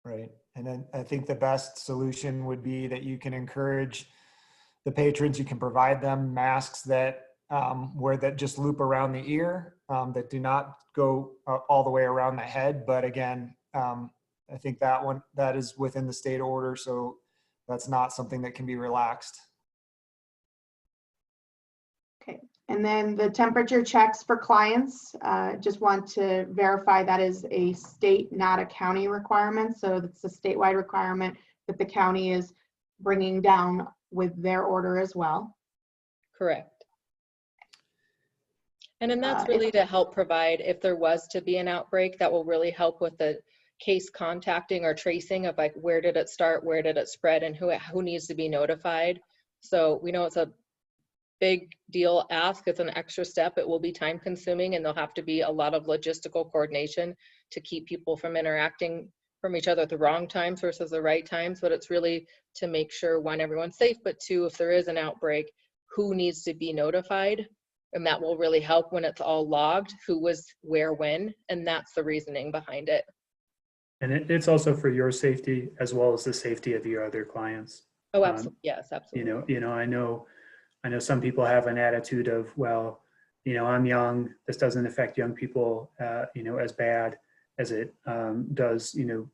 Right. And then I think the best solution would be that you can encourage the patrons, you can provide them masks that that just loop around the ear, that do not go all the way around the head. But again, I think that is within the state order. So that's not something that can be relaxed. Okay. And then the temperature checks for clients, just want to verify that is a state, not a county requirement. So that's a statewide requirement that the county is bringing down with their order as well. Correct. And then that's really to help provide, if there was to be an outbreak, that will really help with the case contacting or tracing of like, where did it start, where did it spread, and who needs to be notified. So we know it's a big deal ask. It's an extra step. It will be time consuming, and there'll have to be a lot of logistical coordination to keep people from interacting from each other at the wrong times versus the right times. But it's really to make sure, one, everyone's safe, but 2, if there is an outbreak, who needs to be notified. And that will really help when it's all logged, who was where, when, and that's the reasoning behind it. And it's also for your safety as well as the safety of your other clients. Oh, absolutely. Yes, You absolutely. know, I know some people have an attitude of, well, you know, I'm young. This doesn't affect young people, you know, as bad as it does, you know,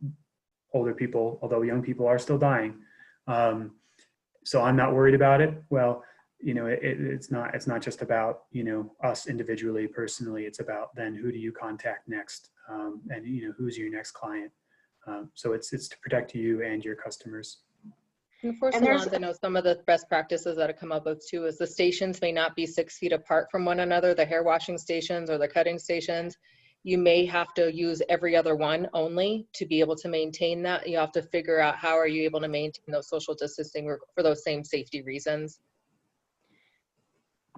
older people, although young people are still dying. So I'm not worried about it. Well, you know, it's not just about, you know, us individually, personally. It's about then who do you contact next, and you know, who's your next client. So it's to protect you and your customers. And for And there's- salons, I know some of the best practices that have come up with too is the stations may not be 6 feet apart from one another, the hair washing stations or the cutting stations. You may have to use every other one only to be able to maintain that. You have to figure out how are you able to maintain those social distancing for those same safety reasons.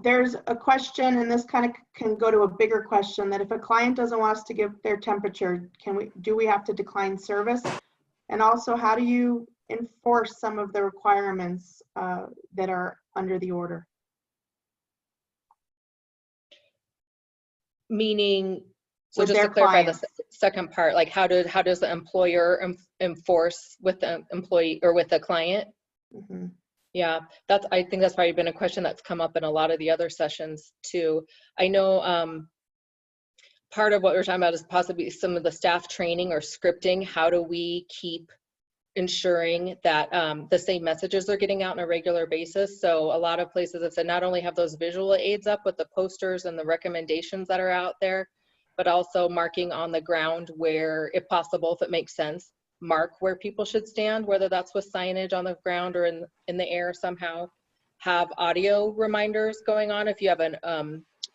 There's a question, and this kind of can go to a bigger question, that if a client doesn't want us to give their temperature, do we have to decline service? And also, how do you enforce some of the requirements that are under the order? Meaning, so With just to their clarify clients. the second part, like how does the employer enforce with the employee or with the client? Mhm. Yeah, I think that's probably been a question that's come up in a lot of the other sessions too. I know part of what we're talking about is possibly some of the staff training or scripting. How do we keep ensuring that the same messages are getting out on a regular basis? So a lot of places have said not only have those visual aids up with the posters and the recommendations that are out there, but also marking on the ground where, if possible, if it makes sense, mark where people should stand, whether that's with signage on the ground or in the air somehow. Have audio reminders going on. If you have an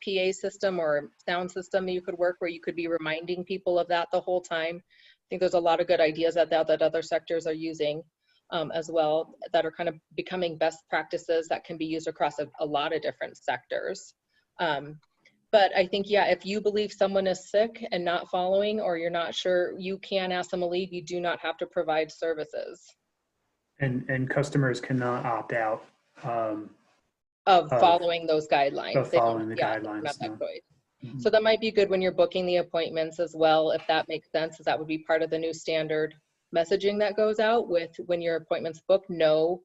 PA system or sound system you could work where you could be reminding people of that the whole time. I think there's a lot of good ideas that other sectors are using as well that are kind of becoming best practices that can be used across a lot of different sectors. But I think, yeah, if you believe someone is sick and not following, or you're not sure, you can ask them to leave. You do not have to provide services. And customers cannot opt out Of following those guidelines. Of following the They don't guidelines. have that No. choice. Mhm. So that might be good when you're booking the appointments as well, if that makes sense, as that would be part of the new standard messaging that goes out with when your appointment's booked. No,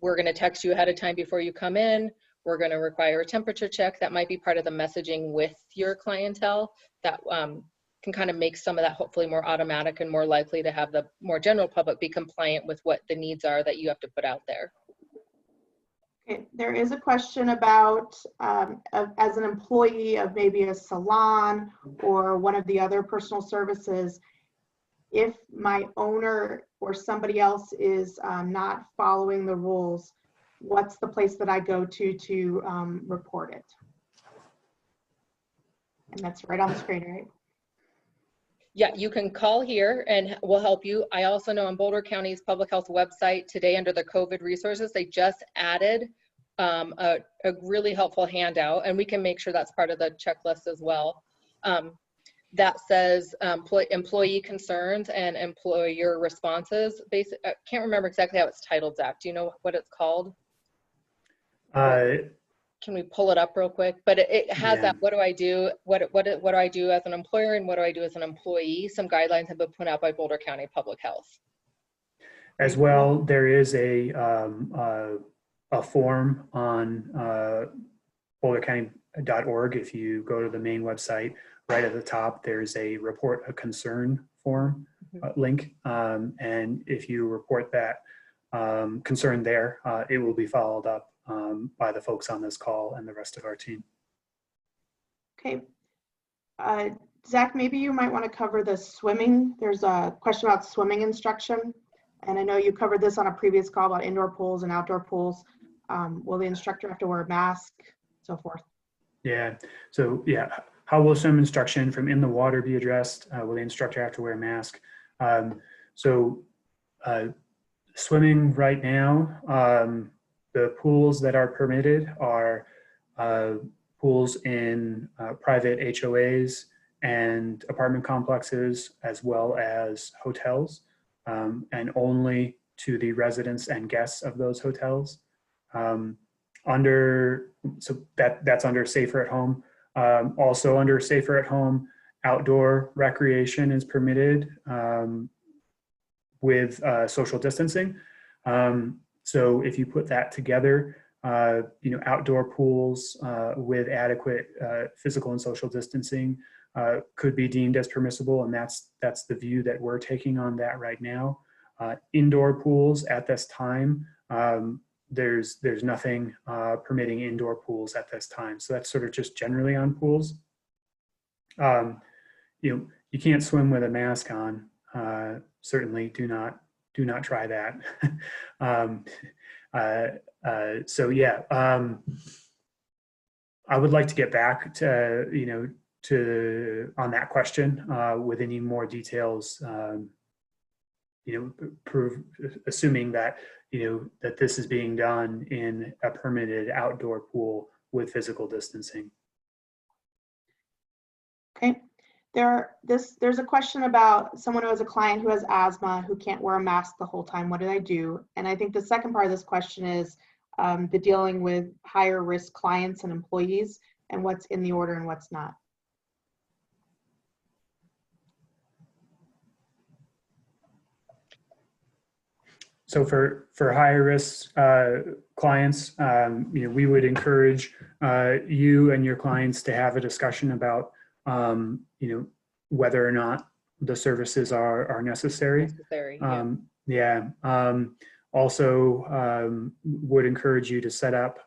we're going to text you ahead of time before you come in. We're going to require a temperature check. That might be part of the messaging with your clientele that can kind of make some of that hopefully more automatic and more likely to have the more general public be compliant with what the needs are that you have to put out there. Okay, there is a question about as an employee of maybe a salon or one of the other personal services, if my owner or somebody else is not following the rules, what's the place that I go to report it? And that's right on the screen, right? Yeah, you can call here and we'll help you. I also know on Boulder County's public health website today under the COVID resources, they just added a really helpful handout, and we can make sure that's part of the checklist as well. That says employee concerns and employer responses. I can't remember exactly how it's titled, Zach. Do you know what it's called? Can we pull it up real quick? But it has Yeah. that, what do I do? What do I do as an employer and what do I do as an employee? Some guidelines have been put out by Boulder County Public Health. As well, there is a form on bouldercounty.org. If you go to the main website, right at the top, there's a report a concern form link. And if you report that concern there, it will be followed up by the folks on this call and the rest of our team. Okay. Zach, maybe you might want to cover the swimming. There's a question about swimming instruction. And I know you covered this on a previous call about indoor pools and outdoor pools. Will the instructor have to wear a mask, so forth? Yeah. So yeah, how will swim instruction from in the water be addressed? Will the instructor have to wear a mask? Swimming right now, the pools that are permitted are pools in private HOAs and apartment complexes, as well as hotels, and only to the residents and guests of those hotels. So that's under safer at home. Also under safer at home, outdoor recreation is permitted with social distancing. So if you put that together, outdoor pools with adequate physical and social distancing could be deemed as permissible, and that's the view that we're taking on that right now. Indoor pools at this time, there's nothing permitting indoor pools at this time. So that's sort of just generally on pools. You can't swim with a mask on. Certainly do not try that. So yeah, I would like to get back to, on that question with any more details, assuming that, that this is being done in a permitted outdoor pool with physical distancing. Okay. There's a question about someone who has a client who has asthma who can't wear a mask the whole time. What do I do? And I think the second part of this question is the dealing with higher risk clients and employees and what's in the order and what's not. So for higher risk clients, we would encourage you and your clients to have a discussion about whether or not the services are necessary. Yeah. Also, would encourage you to set up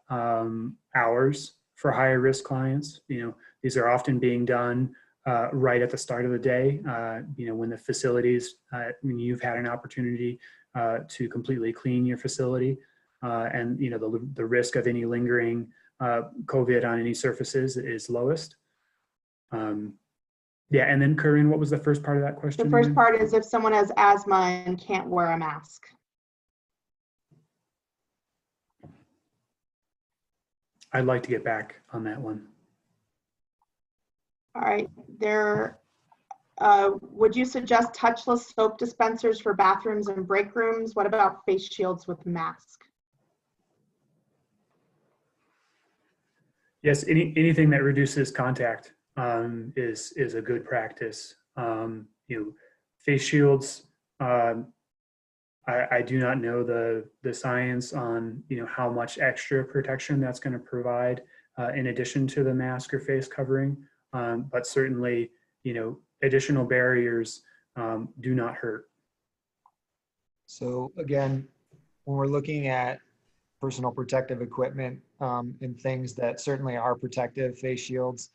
hours for higher risk clients. These are often being done right at the start of the day. When the facilities, when you've had an opportunity to completely clean your facility, and the risk of any lingering COVID on any surfaces is lowest. Yeah, and then Corinne, what was the first part of that question? The first part is if someone has asthma and can't wear a mask. I'd like to get back on that one. All right, would you suggest touchless soap dispensers for bathrooms and break rooms? What about face shields with mask? Yes, anything that reduces contact is a good practice. Face shields, I do not know the science on how much extra protection that's going to provide in addition to the mask or face covering, but certainly additional barriers do not hurt. So again, when we're looking at personal protective equipment and things that certainly are protective, face shields,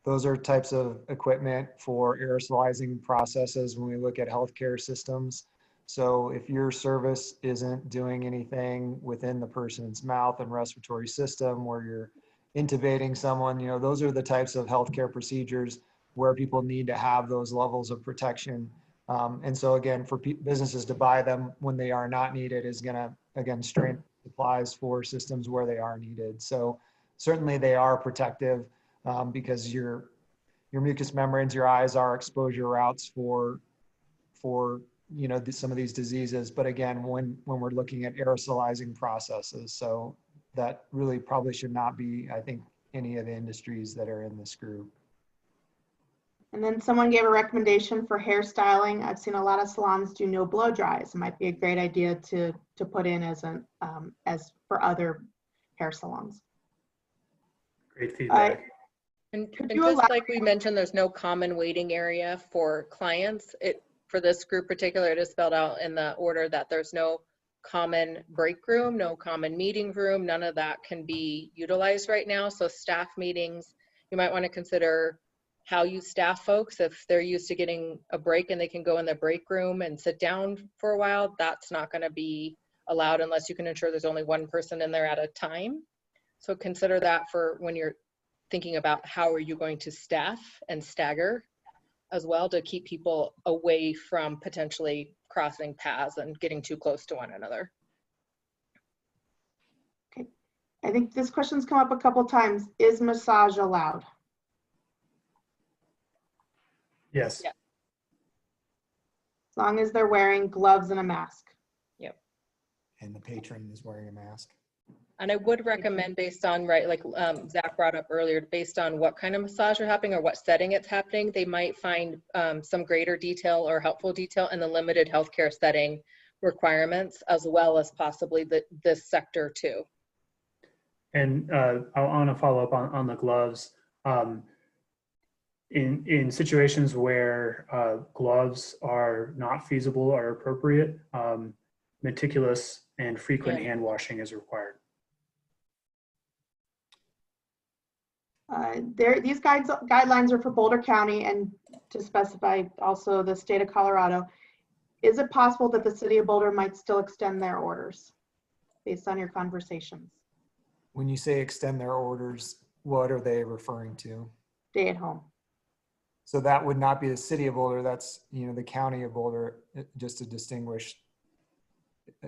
those are types of equipment for aerosolizing processes when we look at healthcare systems. So if your service isn't doing anything within the person's mouth and respiratory system where you're intubating someone, those are the types of healthcare procedures where people need to have those levels of protection. And so again, for businesses to buy them when they are not needed is gonna, again, strain supplies for systems where they are needed. So certainly they are protective because your mucous membranes, your eyes are exposure routes for some of these diseases. But again, when we're looking at aerosolizing processes, so that really probably should not be, I think, any of the industries that are in this group. And then someone gave a recommendation for hairstyling. I've seen a lot of salons do no blow dries. It might be a great idea to put in as for other hair salons. Great feedback. And just like we mentioned, there's no common waiting area for clients. For this group particular, it is spelled out in the order that there's no common break room, no common meeting room. None of that can be utilized right now. So staff meetings, you might want to consider how you staff folks. If they're used to getting a break and they can go in the break room and sit down for a while, that's not going to be allowed unless you can ensure there's only one person in there at a time. So consider that for when you're thinking about how are you going to staff and stagger as well to keep people away from potentially crossing paths and getting too close to one another. Okay, I think this question's come up a couple times. Is massage allowed? Yes. Yeah. As long as they're wearing gloves and a mask. Yep. And the patron is wearing a mask. And I would recommend based on, right, like Zach brought up earlier, based on what kind of massage are happening or what setting it's happening, they might find some greater detail or helpful detail in the limited healthcare setting requirements, as well as possibly this sector too. And I want to follow up on the gloves. In situations where gloves are not feasible or appropriate, meticulous and frequent hand washing is required. These guidelines are for Boulder County, and to specify also the state of Colorado. Is it possible that the city of Boulder might still extend their orders based on your conversations? When you say extend their orders, what are they referring to? Stay at home. So that would not be the city of Boulder, that's, the county of Boulder, just to distinguish.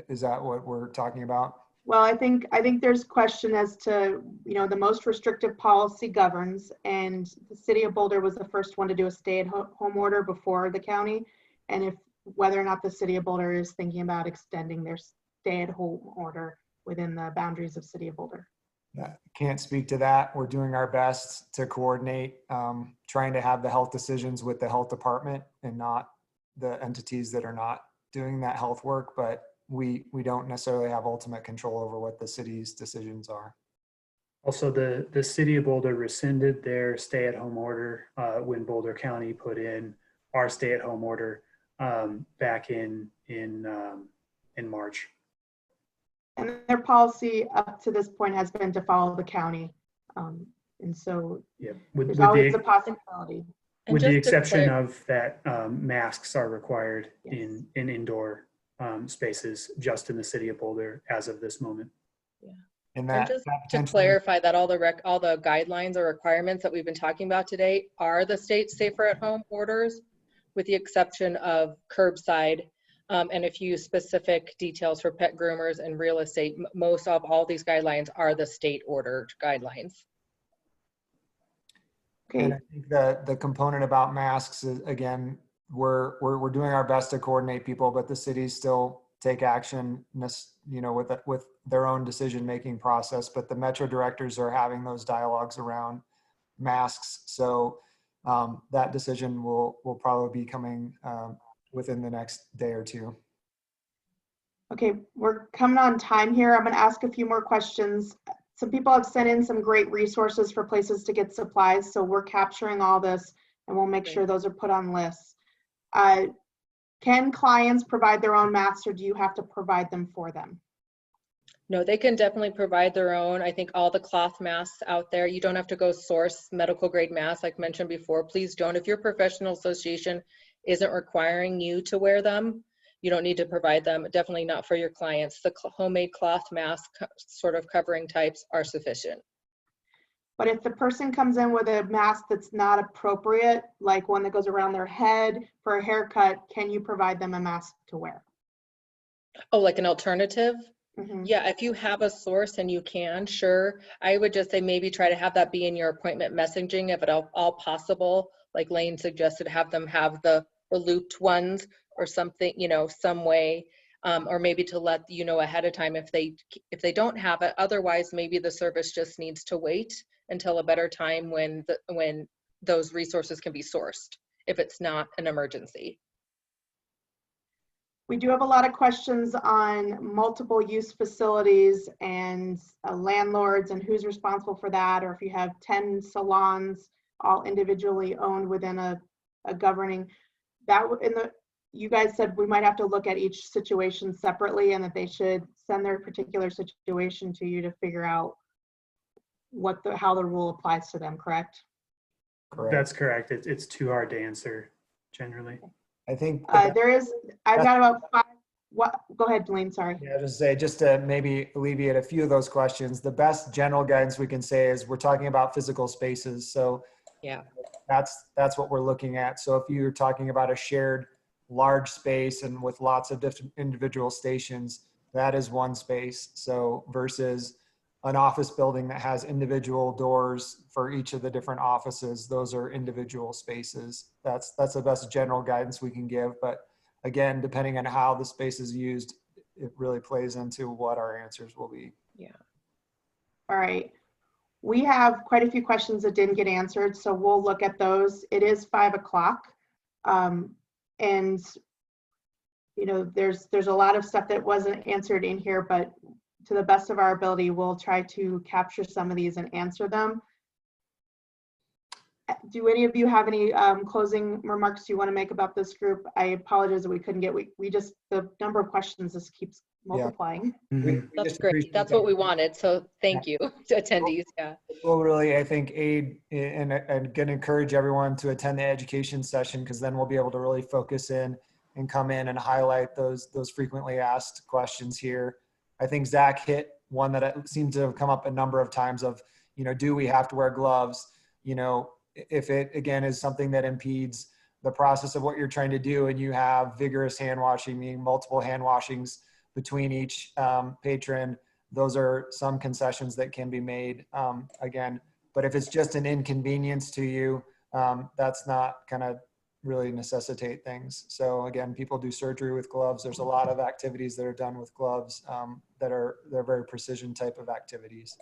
Is that what we're talking about? Well, I think there's question as to, the most restrictive policy governs, and the city of Boulder was the first one to do a stay-at-home order before the county, and if whether or not the city of Boulder is thinking about extending their stay-at-home order within the boundaries of city of Boulder. Yeah, can't speak to that. We're doing our best to coordinate, trying to have the health decisions with the health department and not the entities that are not doing that health work, but we don't necessarily have ultimate control over what the city's decisions are. Also, the city of Boulder rescinded their stay-at-home order when Boulder County put in our stay-at-home order back in March. And their policy up to this point has been to follow the county. And so Yeah, there's always a possibility. With the exception of that masks are required in indoor spaces just in the city of Boulder as of this moment. Yeah. And just to clarify that all the guidelines or requirements that we've been talking about today are the state safer at home orders, with the exception of curbside and a few specific details for pet groomers and real estate. Most of all these guidelines are the state ordered guidelines. Okay. And I think that the component about masks is, again, we're doing our best to coordinate people, but the cities still take action, with their own decision-making process. But the Metro directors are having those dialogues around masks. So that decision will probably be coming within the next day or two. Okay, we're coming on time here. I'm going to ask a few more questions. Some people have sent in some great resources for places to get supplies, so we're capturing all this and we'll make sure those are put on lists. Can clients provide their own masks, or do you have to provide them for them? No, they can definitely provide their own. I think all the cloth masks out there, you don't have to go source medical grade masks like mentioned before. Please don't. If your professional association isn't requiring you to wear them, you don't need to provide them. Definitely not for your clients. The homemade cloth mask sort of covering types are sufficient. But if the person comes in with a mask that's not appropriate, like one that goes around their head for a haircut, can you provide them a mask to wear? Oh, like an alternative? Mm-hmm. Yeah, if you have a source and you can, sure. I would just say maybe try to have that be in your appointment messaging if at all possible. Like Lane suggested, have them have the looped ones or something, some way, or maybe to let you know ahead of time if they don't have it. Otherwise, maybe the service just needs to wait until a better time when those resources can be sourced, if it's not an emergency. We do have a lot of questions on multiple use facilities and landlords and who's responsible for that, or if you have 10 salons all individually owned within a governing. You guys said we might have to look at each situation separately, and that they should send their particular situation to you to figure out how the rule applies to them, correct? Correct. That's correct. It's too hard to answer generally. I think I've got about 5. Go ahead, Dwayne, sorry. Yeah, just to maybe alleviate a few of those questions, the best general guidance we can say is we're talking about physical spaces. So yeah, that's what we're looking at. So if you're talking about a shared large space and with lots of different individual stations, that is one space. So versus an office building that has individual doors for each of the different offices, those are individual spaces. That's the best general guidance we can give. But again, depending on how the space is used, it really plays into what our answers will be. Yeah. All right. We have quite a few questions that didn't get answered, so we'll look at those. It is 5 o'clock. And you know, there's a lot of stuff that wasn't answered in here, but to the best of our ability, we'll try to capture some of these and answer them. Do any of you have any closing remarks you want to make about this group? I apologize that we couldn't get, we just, the number of questions just keeps multiplying. Mhm. That's great. That's what we wanted. So thank you to attendees. Yeah. Well, really, I think aid, and I'm going to encourage everyone to attend the education session, because then we'll be able to really focus in and come in and highlight those frequently asked questions here. I think Zach hit one that seems to have come up a number of times of, you know, do we have to wear gloves? You know, if it, again, is something that impedes the process of what you're trying to do, and you have vigorous hand washing, meaning multiple hand washings between each patron, those are some concessions that can be made, again. But if it's just an inconvenience to you, that's not gonna really necessitate things. So again, people do surgery with gloves. There's a lot of activities that are done with gloves they're very precision type of activities.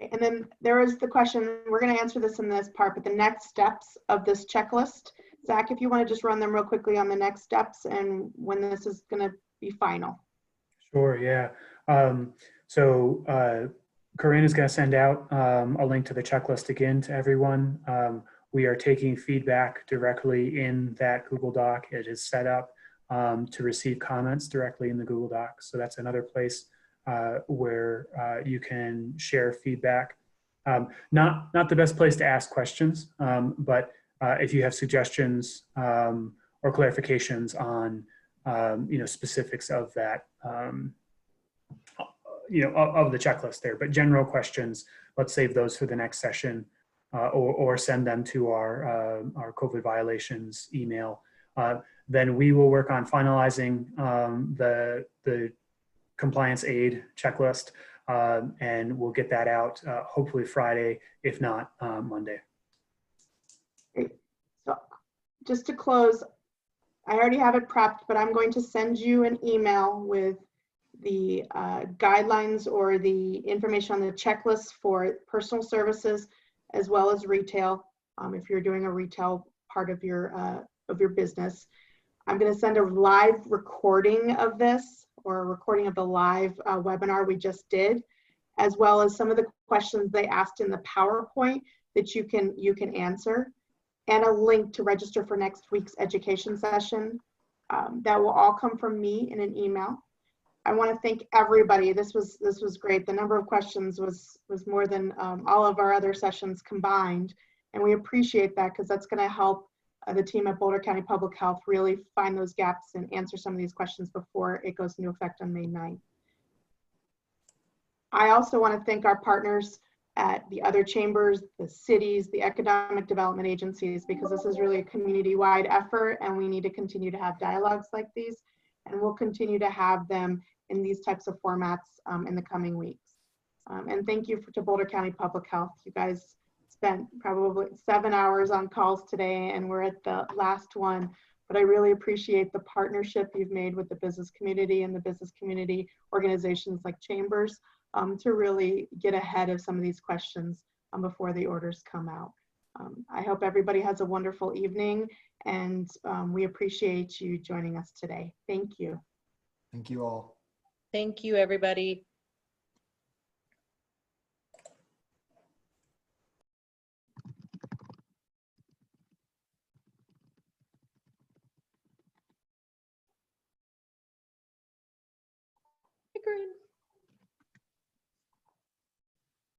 And then there is the question, we're going to answer this in this part, but the next steps of this checklist. Zach, if you want to just run them real quickly on the next steps and when this is going to be final. Sure, yeah. So Corinne is going to send out a link to the checklist again to everyone. We are taking feedback directly in that Google Doc. It is set up to receive comments directly in the Google Doc. So that's another place where you can share feedback. Not the best place to ask questions, but if you have suggestions or clarifications on you know, specifics of that, you know, of the checklist there, but general questions, let's save those for the next session, or send them to our COVID violations email. Then we will work on finalizing the compliance aid checklist, and we'll get that out hopefully Friday, if not Monday. Great. So just to close, I already have it prepped, but I'm going to send you an email with the guidelines or the information on the checklist for personal services as well as retail. If you're doing a retail part of your business, I'm going to send a live recording of this, or a recording of the live webinar we just did, as well as some of the questions they asked in the PowerPoint that you can answer, and a link to register for next week's education session. That will all come from me in an email. I want to thank everybody. This was great. The number of questions was more than all of our other sessions combined, and we appreciate that, because that's going to help the team at Boulder County Public Health really find those gaps and answer some of these questions before it goes into effect on May 9th. I also want to thank our partners at the other chambers, the cities, the economic development agencies, because this is really a community-wide effort, and we need to continue to have dialogues like these, and we'll continue to have them in these types of formats in the coming weeks. And thank you to Boulder County Public Health. You guys spent probably 7 hours on calls today, and we're at the last one, but I really appreciate the partnership you've made with the business community and the business community organizations like chambers to really get ahead of some of these questions before the orders come out. I hope everybody has a wonderful evening, and we appreciate you joining us today. Thank you. Thank you all. Thank you, everybody. Hey, Corinne.